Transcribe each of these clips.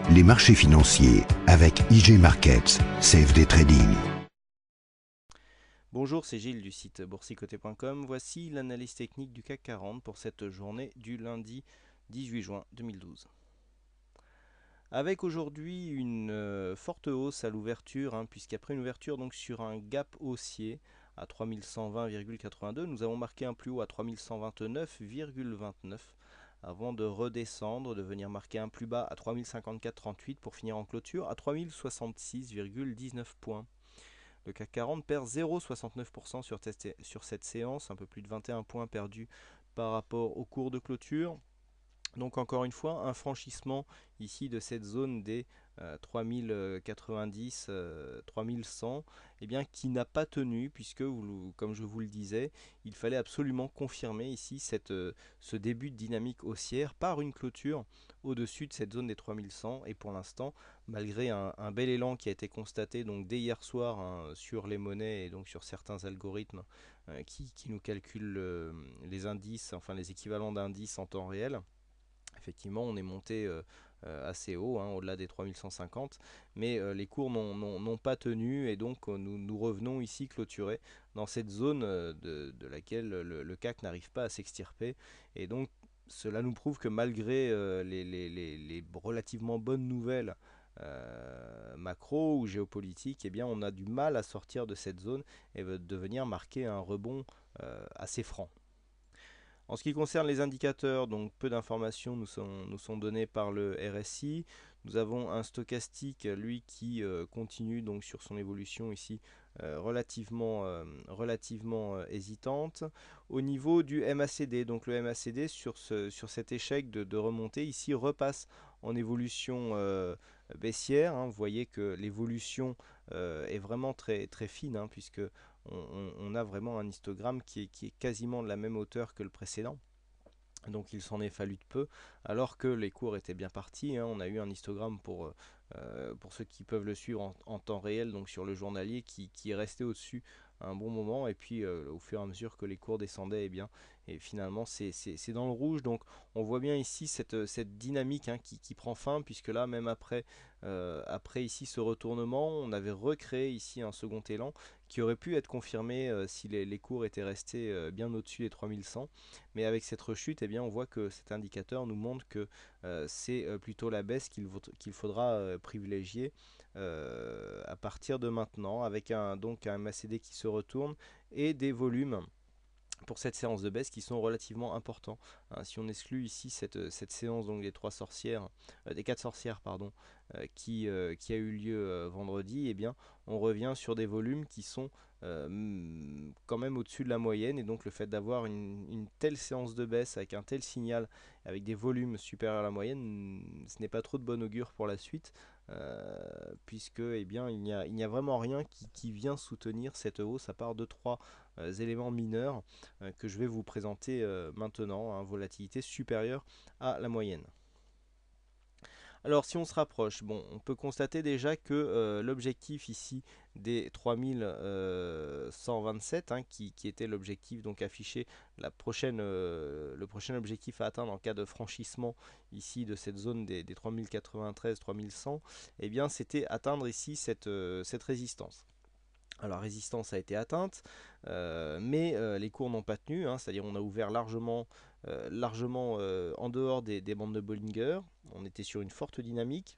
les marchés financiers avec IG Markets, CFD Trading. Bonjour, c'est Gilles du site boursicoté.com. Voici l'analyse technique du CAC 40 pour cette journée du lundi 18 juin 2012. Avec aujourd'hui une forte hausse à l'ouverture, puisqu'après une ouverture donc sur un gap haussier à 3120,82, nous avons marqué un plus haut à 3129,29 avant de redescendre, de venir marquer un plus bas à 3054,38 pour finir en clôture à 3066,19 points. Le CAC 40 perd 0,69% sur cette séance, un peu plus de 21 points perdus par rapport au cours de clôture. Donc encore une fois, un franchissement ici de cette zone des 3090, 3100, qui n'a pas tenu puisque, comme je vous le disais, il fallait absolument confirmer ici ce début de dynamique haussière par une clôture au-dessus de cette zone des 3100. Et pour l'instant, malgré un bel élan qui a été constaté donc dès hier soir sur les monnaies et donc sur certains algorithmes qui nous calculent les indices, enfin les équivalents d'indices en temps réel. Effectivement, on est monté assez haut, au-delà des 3150, mais les cours n'ont pas tenu et donc nous revenons ici clôturés dans cette zone de laquelle le CAC n'arrive pas à s'extirper. Et donc cela nous prouve que malgré les relativement bonnes nouvelles macro ou géopolitiques, on a du mal à sortir de cette zone et de venir marquer un rebond assez franc. En ce qui concerne les indicateurs, donc peu d'informations nous sont données par le RSI. Nous avons un stochastique, lui, qui continue donc sur son évolution ici relativement hésitante. Au niveau du MACD, donc le MACD sur cet échec de remontée ici repasse en évolution baissière. Vous voyez que l'évolution est vraiment très, très fine, puisque on a vraiment un histogramme qui est quasiment de la même hauteur que le précédent. Donc il s'en est fallu de peu, alors que les cours étaient bien partis. On a eu un histogramme pour ceux qui peuvent le suivre en temps réel, donc sur le journalier, qui est resté au-dessus un bon moment. Et puis au fur et à mesure que les cours descendaient, et finalement c'est dans le rouge. Donc on voit bien ici cette dynamique qui prend fin, puisque là, même après ici ce retournement, on avait recréé ici un second élan qui aurait pu être confirmé si les cours étaient restés bien au-dessus des 3100. Mais avec cette rechute, on voit que cet indicateur nous montre que c'est plutôt la baisse qu'il faudra privilégier à partir de maintenant, avec donc un MACD qui se retourne et des volumes pour cette séance de baisse qui sont relativement importants. Si on exclut ici cette séance donc des des 4 sorcières qui a eu lieu vendredi, on revient sur des volumes qui sont quand même au-dessus de la moyenne. Et donc le fait d'avoir une telle séance de baisse avec un tel signal, avec des volumes supérieurs à la moyenne, ce n'est pas trop de bon augure pour la suite, puisque il n'y a vraiment rien qui vient soutenir cette hausse à part 2-3 éléments mineurs que je vais vous présenter maintenant, volatilité supérieure à la moyenne. Alors si on se rapproche, on peut constater déjà que l'objectif ici des 3127, qui était l'objectif donc affiché, le prochain objectif à atteindre en cas de franchissement ici de cette zone des 3093-3100, c'était atteindre ici cette résistance. Alors la résistance a été atteinte, mais les cours n'ont pas tenu, c'est-à-dire on a ouvert largement en dehors des bandes de Bollinger. On était sur une forte dynamique,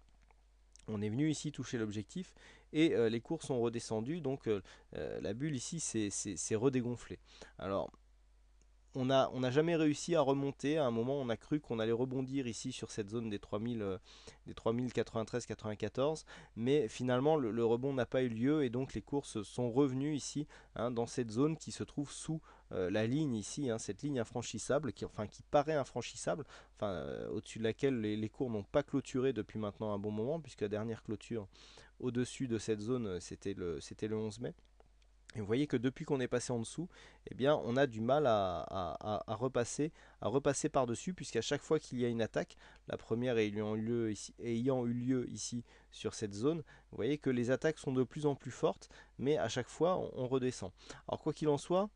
on est venu ici toucher l'objectif et les cours sont redescendus, donc la bulle ici s'est redégonflée. Alors on n'a jamais réussi à remonter. À un moment, on a cru qu'on allait rebondir ici sur cette zone des 3093-94, mais finalement le rebond n'a pas eu lieu et donc les courses sont revenues ici, dans cette zone qui se trouve sous la ligne ici, cette ligne infranchissable qui paraît infranchissable, au-dessus de laquelle les cours n'ont pas clôturé depuis maintenant un bon moment, puisque la dernière clôture au-dessus de cette zone c'était le 11 mai. Et vous voyez que depuis qu'on est passé en dessous, on a du mal à repasser par-dessus, puisqu'à chaque fois qu'il y a une attaque, la première ayant eu lieu ici sur cette zone, vous voyez que les attaques sont de plus en plus fortes, mais à chaque fois on redescend. Alors quoi qu'il en soit,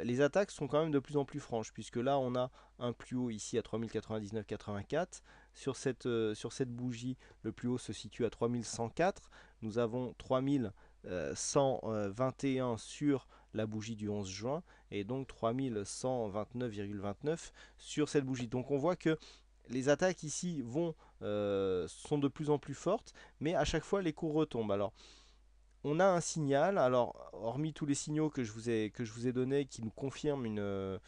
les attaques sont quand même de plus en plus franches, puisque là on a un plus haut ici à 3099,84, sur cette bougie, le plus haut se situe à 3104. Nous avons 3121 sur la bougie du 11 juin et donc 3129,29 sur cette bougie. Donc on voit que les attaques ici sont de plus en plus fortes, mais à chaque fois les cours retombent. Alors on a un signal, alors hormis tous les signaux que je vous ai donnés qui nous confirment une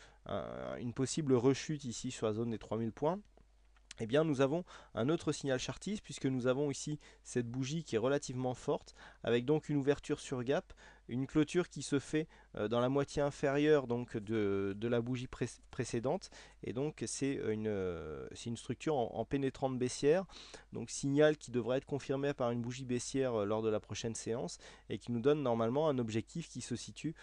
possible rechute ici sur la zone des 3000 points, eh bien nous avons un autre signal chartiste puisque nous avons ici cette bougie qui est relativement forte avec donc une ouverture sur gap, une clôture qui se fait dans la moitié inférieure donc de la bougie précédente et donc c'est une structure en pénétrante baissière, donc signal qui devrait être confirmé par une bougie baissière lors de la prochaine séance et qui nous donne normalement un objectif qui se situe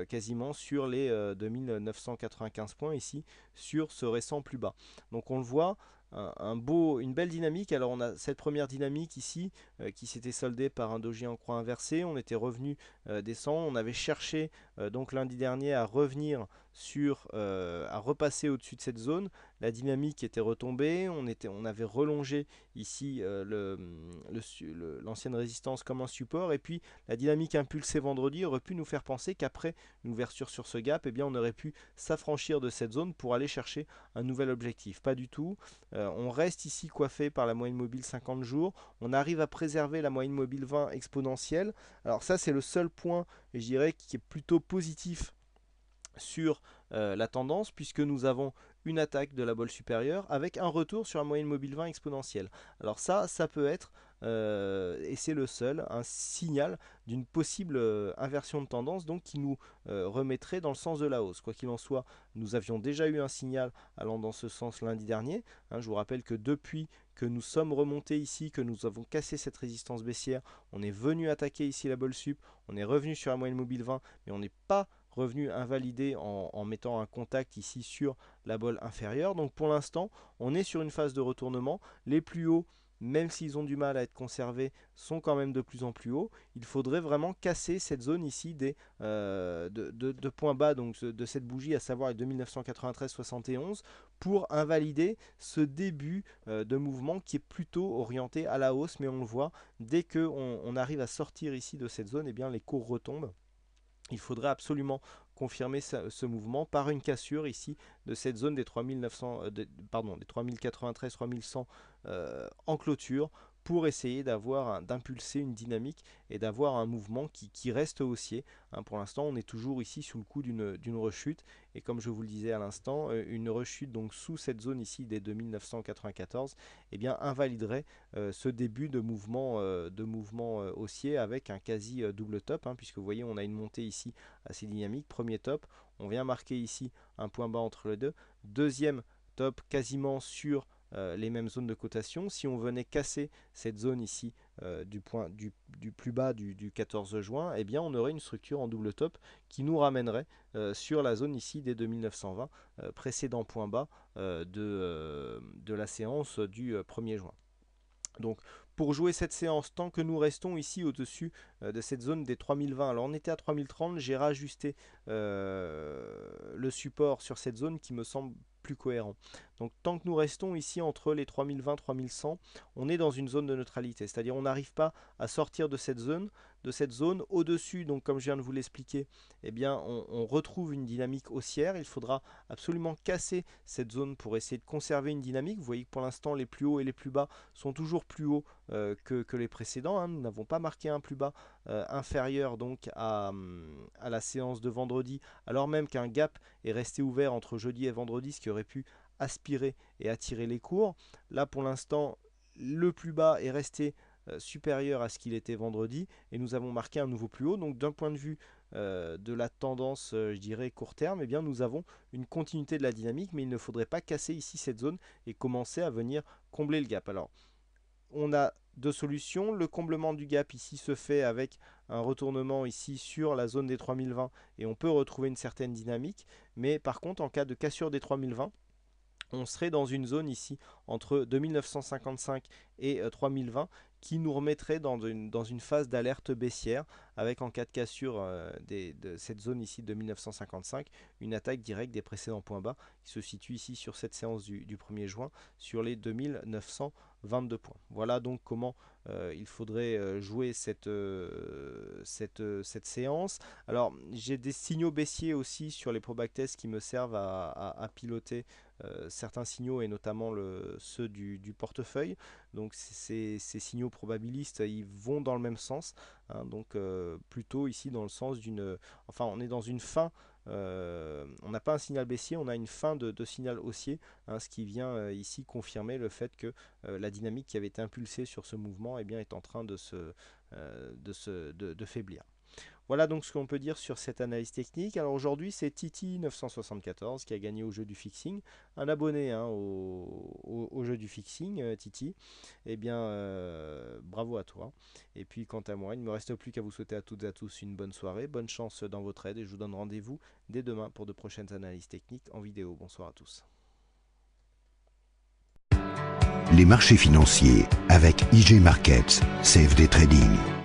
quasiment sur les 2995 points ici sur ce récent plus bas. Donc on le voit, une belle dynamique. Alors on a cette première dynamique ici qui s'était soldée par un doji en croix inversée. On était revenu descendre. On avait cherché donc lundi dernier à revenir à repasser au-dessus de cette zone. La dynamique était retombée. On avait relongé ici l'ancienne résistance comme un support. Et puis la dynamique impulsée vendredi aurait pu nous faire penser qu'après une ouverture sur ce gap, eh bien, on aurait pu s'affranchir de cette zone pour aller chercher un nouvel objectif. Pas du tout. On reste ici coiffé par la moyenne mobile 50 jours. On arrive à préserver la moyenne mobile 20 exponentielle. Alors ça, c'est le seul point, je dirais, qui est plutôt positif sur la tendance, puisque nous avons une attaque de la bolle supérieure avec un retour sur la moyenne mobile 20 exponentielle. Alors ça peut être, et c'est le seul, un signal d'une possible inversion de tendance, donc qui nous remettrait dans le sens de la hausse. Quoi qu'il en soit, nous avions déjà eu un signal allant dans ce sens lundi dernier. Je vous rappelle que depuis que nous sommes remontés ici, que nous avons cassé cette résistance baissière, on est venu attaquer ici la bolle sup, on est revenu sur la moyenne mobile 20, mais on n'est pas revenu invalidé en mettant un contact ici sur la bolle inférieure. Donc pour l'instant, on est sur une phase de retournement. Les plus hauts, même s'ils ont du mal à être conservés, sont quand même de plus en plus hauts. Il faudrait vraiment casser cette zone ici de points bas donc de cette bougie, à savoir les 2993,71, pour invalider ce début de mouvement qui est plutôt orienté à la hausse. Mais on le voit, dès qu'on arrive à sortir ici de cette zone, eh bien les cours retombent. Il faudrait absolument confirmer ce mouvement par une cassure ici de cette zone des 3093-3100 en clôture pour essayer d'impulser une dynamique et d'avoir un mouvement qui reste haussier. Pour l'instant, on est toujours ici sous le coup d'une rechute et comme je vous le disais à l'instant, une rechute donc sous cette zone ici des 2994 eh bien, invaliderait ce début de mouvement haussier avec un quasi double top, puisque vous voyez on a une montée ici assez dynamique, premier top, on vient marquer ici un point bas entre les deux, deuxième top quasiment sur les mêmes zones de cotation. Si on venait casser cette zone ici du plus bas du 14 juin, eh bien on aurait une structure en double top qui nous ramènerait sur la zone ici des 2920, précédent point bas de la séance du 1er juin. Donc pour jouer cette séance, tant que nous restons ici au-dessus de cette zone des 3020, alors on était à 3030, j'ai rajusté le support sur cette zone qui me semble plus cohérent. Donc tant que nous restons ici entre les 3020 3100, on est dans une zone de neutralité, c'est-à-dire on n'arrive pas à sortir de cette zone au-dessus. Donc comme je viens de vous l'expliquer, eh bien on retrouve une dynamique haussière. Il faudra absolument casser cette zone pour essayer de conserver une dynamique. Vous voyez que pour l'instant les plus hauts et les plus bas sont toujours plus hauts que les précédents. Nous n'avons pas marqué un plus bas inférieur donc à la séance de vendredi, alors même qu'un gap est resté ouvert entre jeudi et vendredi, ce qui aurait pu aspirer et attirer les cours. Là pour l'instant le plus bas est resté supérieur à ce qu'il était vendredi et nous avons marqué un nouveau plus haut. Donc d'un point de vue de la tendance je dirais court terme, eh bien nous avons une continuité de la dynamique, mais il ne faudrait pas casser ici cette zone et commencer à venir combler le gap. Alors on a deux solutions. Le comblement du gap ici se fait avec un retournement ici sur la zone des 3020 et on peut retrouver une certaine dynamique, mais par contre en cas de cassure des 3020, on serait dans une zone ici entre 2955 et 3020 qui nous remettrait dans une phase d'alerte baissière, avec en cas de cassure de cette zone ici de 1955, une attaque directe des précédents points bas qui se situe ici sur cette séance du 1er juin sur les 2922 points. Voilà donc comment il faudrait jouer cette séance. Alors j'ai des signaux baissiers aussi sur les probacktest qui me servent à piloter certains signaux, et notamment ceux du portefeuille. Donc ces signaux probabilistes, ils vont dans le même sens, hein, donc plutôt ici dans le sens d'une... Enfin, on est dans une fin, on n'a pas un signal baissier, on a une fin de signal haussier, hein, ce qui vient ici confirmer le fait que la dynamique qui avait été impulsée sur ce mouvement, eh bien, est en train de faiblir. Voilà donc ce qu'on peut dire sur cette analyse technique. Alors aujourd'hui, c'est Titi974 qui a gagné au jeu du fixing. Un abonné, hein, au jeu du fixing, Titi. Eh bien, bravo à toi. Et puis quant à moi, il ne me reste plus qu'à vous souhaiter à toutes et à tous une bonne soirée. Bonne chance dans vos trades et je vous donne rendez-vous dès demain pour de prochaines analyses techniques en vidéo. Bonsoir à tous. Les marchés financiers avec IJ Markets, CFD Trading.